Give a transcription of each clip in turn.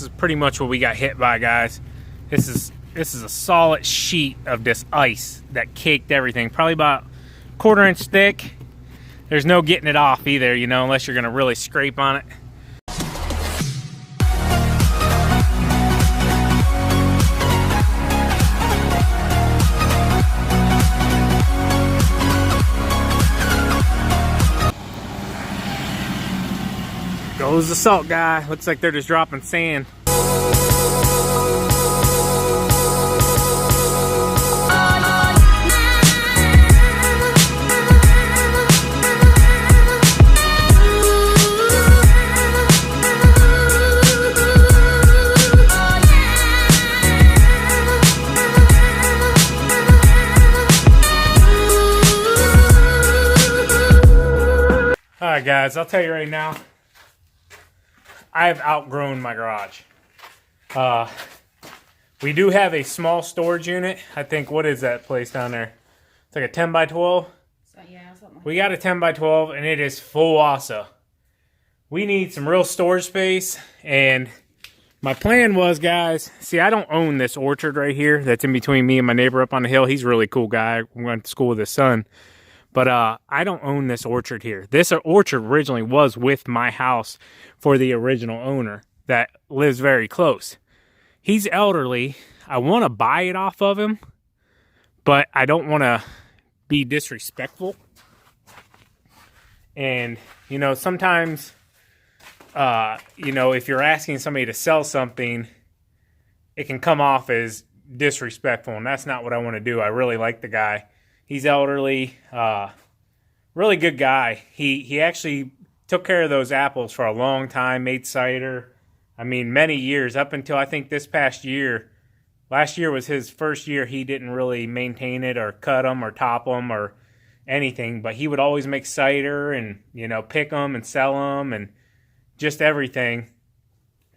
is pretty much what we got hit by, guys. This is a solid sheet of this ice that caked everything. Probably about 1/4 inch thick. There's no getting it off either, you know, unless you're gonna really scrape on it. Goes the salt guy. Looks like they're just dropping sand. Alright guys, I'll tell you right now, I have outgrown my garage. We do have a small storage unit. I think, what is that place down there? It's like a 10 by 12. So, yeah, something like we got a 10 by 12 and it is full also. We need some real storage space, and my plan was, guys, see, I don't own this orchard right here that's in between me and my neighbor up on the hill. He's a really cool guy. We went to school with his son. But I don't own this orchard here. This orchard originally was with my house for the original owner that lives very close. He's elderly. I want to buy it off of him, but I don't want to be disrespectful. And, you know, sometimes, you know, if you're asking somebody to sell something, it can come off as disrespectful, and that's not what I want to do. I really like the guy. He's elderly, really good guy. He actually took care of those apples for a long time, made cider. I mean, many years, up until I think this past year. Last year was his first year. He didn't really maintain it or cut them or top them or anything, but he would always make cider and, you know, pick them and sell them and just everything.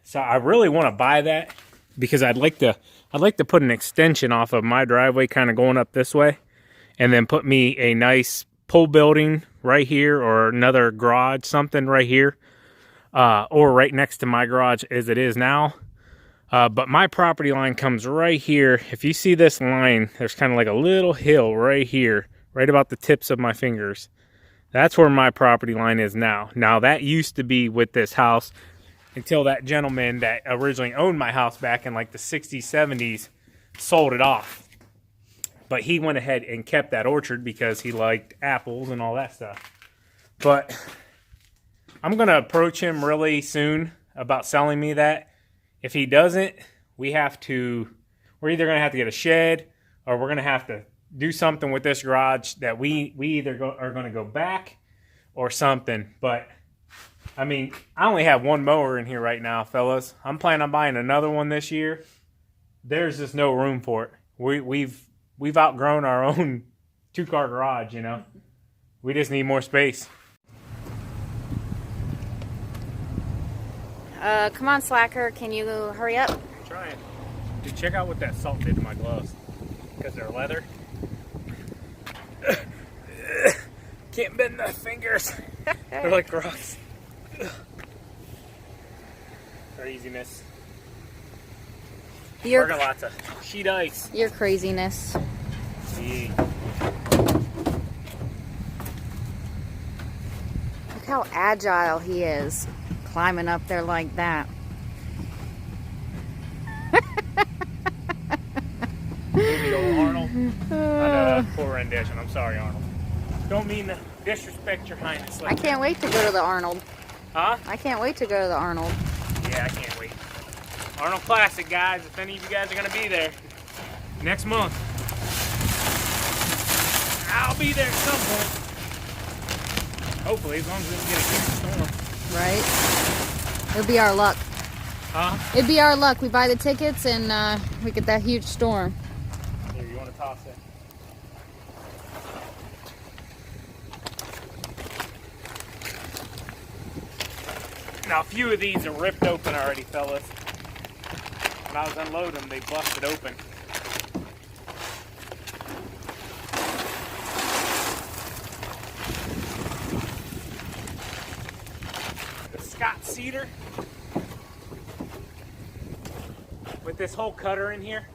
So I really want to buy that because I'd like to put an extension off of my driveway kind of going up this way. And then put me a nice pole building right here, or another garage, something right here, or right next to my garage as it is now. But my property line comes right here. If you see this line, there's kind of like a little hill right here, right about the tips of my fingers. That's where my property line is now. Now, that used to be with this house until that gentleman that originally owned my house back in like the 60s, 70s sold it off. But he went ahead and kept that orchard because he liked apples and all that stuff. But I'm going to approach him really soon about selling me that. If he doesn't, we're either going to have to get a shed, or we're going to have to do something with this garage that we either are going to go back or something. But, I mean, I only have one mower in here right now, fellas. I'm planning on buying another one this year. There's just no room for it. We've outgrown our own 2-car garage, you know. We just need more space. come on, slacker. Can you hurry up? I'm trying. Dude, check out what that salt did to my gloves. Because they're leather. Can't bend the fingers. They're like rocks. Craziness. You're got lots of sheet ice. Your craziness. Yeah. Look how agile he is, climbing up there like that. Maybe old Arnold. On a poor rendition. I'm sorry, Arnold. Don't mean to disrespect your highness. I can't wait to go to the Arnold. Huh? I can't wait to go to the Arnold. Yeah, I can't wait. Arnold Classic, guys, if any of you guys are going to be there next month. I'll be there at some point. Hopefully, as long as we don't get a huge storm. Right? It'll be our luck. Huh? It'd be our luck. We buy the tickets and we get that huge storm. Here, you want to toss it? Now, a few of these are ripped open already, fellas. When I was unloading them, they busted open. The Scott Cedar. with this whole cutter in here,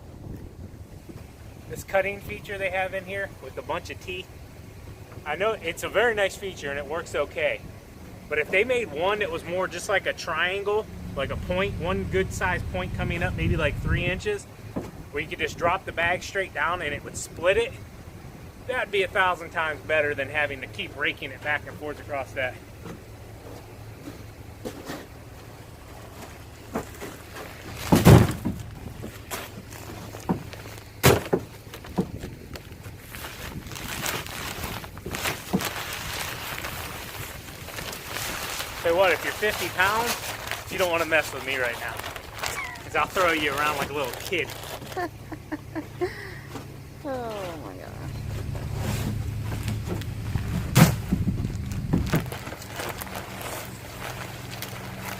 this cutting feature they have in here with a bunch of teeth, I know it's a very nice feature and it works okay. But if they made one that was more just like a triangle, like a point, one good sized point coming up, maybe like 3 inches, where you could just drop the bag straight down and it would split it, that'd be 1,000 times better than having to keep raking it back and forth across that. Say what, if you're 50 pounds, you don't want to mess with me right now. Because I'll throw you around like a little kid. Oh my gosh.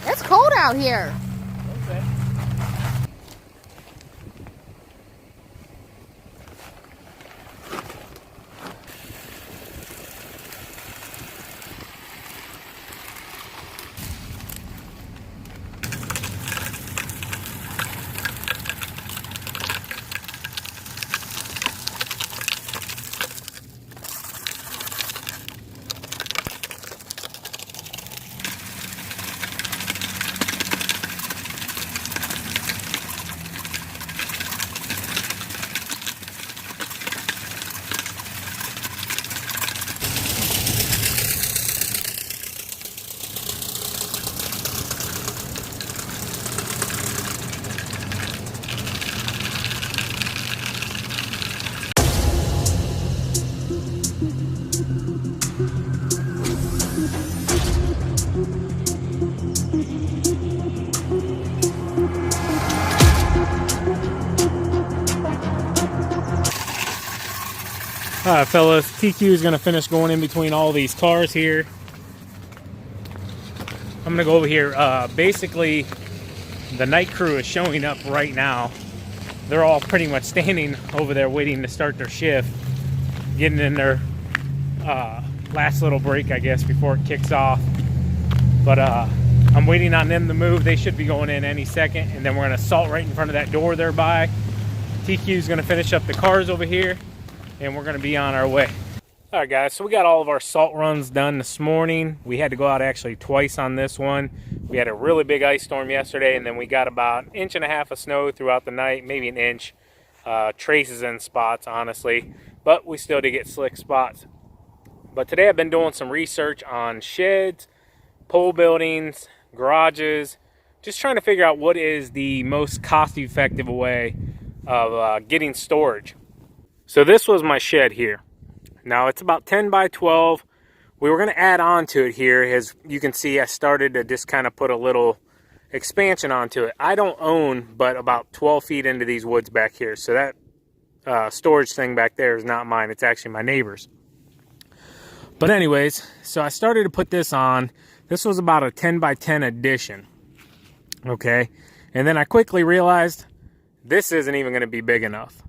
It's cold out here. Okay. All right, fellas, TQ is going to finish going in between all these cars here. I'm going to go over here. Basically, the night crew is showing up right now. They're all pretty much standing over there waiting to start their shift, getting in their last little break, I guess, before it kicks off. But I'm waiting on them to move. They should be going in any second, and then we're going to salt right in front of that door there by. TQ is going to finish up the cars over here, and we're going to be on our way. All right, guys, so we got all of our salt runs done this morning. We had to go out actually twice on this one. We had a really big ice storm yesterday, and then we got about 1.5 inches of snow throughout the night, maybe an inch. Traces in spots, honestly, but we still did get slick spots. But today I've been doing some research on sheds, pole buildings, garages, just trying to figure out what is the most cost-effective way of getting storage. So this was my shed here. Now it's about 10 by 12. We were going to add on to it here. As you can see, I started to just kind of put a little expansion onto it. I don't own but about 12 feet into these woods back here. So that storage thing back there is not mine. It's actually my neighbor's. But anyways, so I started to put this on. This was about a 10 by 10 addition. Okay. And then I quickly realized this isn't even going to be big enough.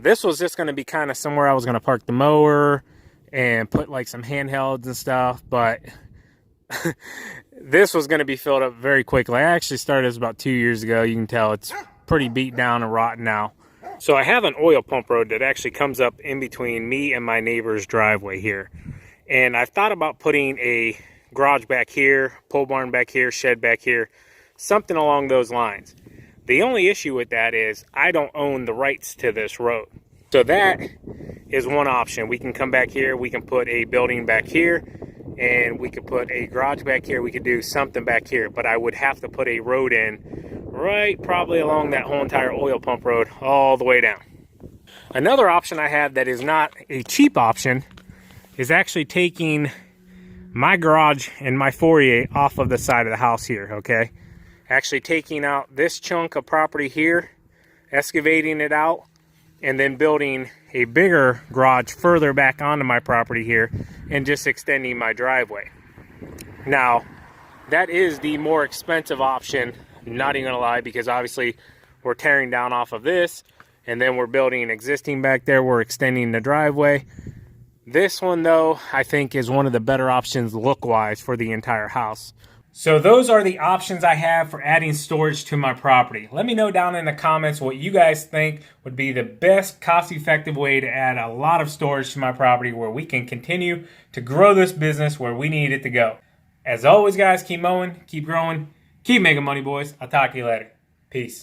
This was just going to be kind of somewhere I was going to park the mower and put like some handhelds and stuff, but this was going to be filled up very quickly. I actually started this about 2 years ago. You can tell it's pretty beat down and rotten now. So I have an oil pump road that actually comes up in between me and my neighbor's driveway here. And I've thought about putting a garage back here, pole barn back here, shed back here, something along those lines. The only issue with that is I don't own the rights to this road. So that is one option. We can come back here, we can put a building back here, and we could put a garage back here. We could do something back here, but I would have to put a road in right probably along that whole entire oil pump road all the way down. Another option I have that is not a cheap option is actually taking my garage and my foyer off of the side of the house here, okay? Actually taking out this chunk of property here, excavating it out, and then building a bigger garage further back onto my property here and just extending my driveway. Now, that is the more expensive option, not even gonna lie, because obviously we're tearing down off of this and then we're building an existing back there, we're extending the driveway. This one though, I think is one of the better options look-wise for the entire house. So those are the options I have for adding storage to my property. Let me know down in the comments what you guys think would be the best cost-effective way to add a lot of storage to my property where we can continue to grow this business where we need it to go. As always, guys, keep mowing, keep growing, keep making money, boys. I'll talk to you later. Peace.